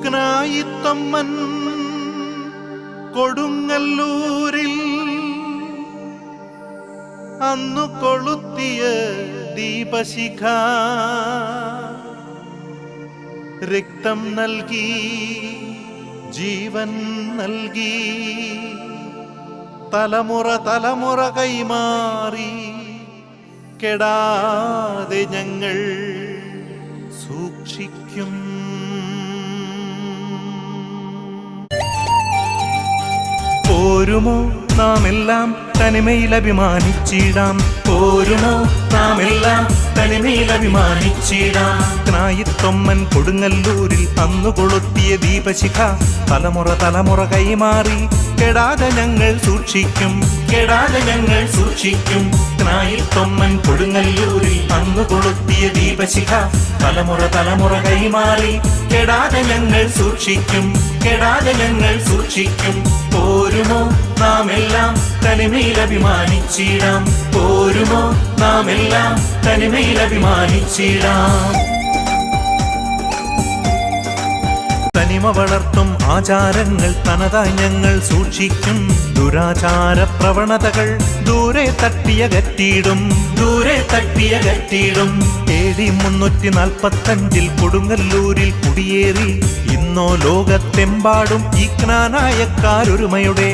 ായിത്തമ്മൻ കൊടുങ്ങല്ലൂരിൽ അന്നു കൊളുത്തിയ ദീപശിഖ രക്തം നൽകി ജീവൻ നൽകി തലമുറ തലമുറ കൈമാറി കെടാതെ ഞങ്ങൾ സൂക്ഷിക്കും. പോരുമോ നാമെല്ലാം തനിമയിൽ അഭിമാനിച്ചിടാം, പോരുമോ നാമെല്ലാം തനിമയിൽ അഭിമാനിച്ചിടാം. ായിത്തൊമ്മൻ കൊടുങ്ങല്ലൂരിൽ അന്നു കൊളുത്തിയ ദീപശിഖ തലമുറ തലമുറ കൈമാറി കെടാതെ ഞങ്ങൾ സൂക്ഷിക്കും, കെടാതെ ഞങ്ങൾ സൂക്ഷിക്കും. ായിത്തൊമ്മൻ കൊടുങ്ങല്ലൂരിൽ അന്നു കൊളുത്തിയ ദീപശിഖ തലമുറ തലമുറ കൈമാറി കെടാതെ ഞങ്ങൾ സൂക്ഷിക്കും, കെടാതെ ഞങ്ങൾ സൂക്ഷിക്കും. പോരുമോ നാമെല്ലാം തനിമയിൽ അഭിമാനിച്ചിടാം, പോരുമോ നാമെല്ലാം തനിമയിൽ അഭിമാനിച്ചിടാം. തനിമ വളർത്തും ആചാരങ്ങൾ തനതായി ഞങ്ങൾ സൂക്ഷിക്കും. ദുരാചാര പ്രവണതകൾ ദൂരെ തട്ടിയകറ്റിയിടും, ദൂരെ തട്ടിയകറ്റിയിടും. AD 345 കൊടുങ്ങല്ലൂരിൽ കുടിയേറി ഇന്നോ ലോകത്തെമ്പാടും ഈ ജ്ഞാനായക്കാരൊരുമയുടെ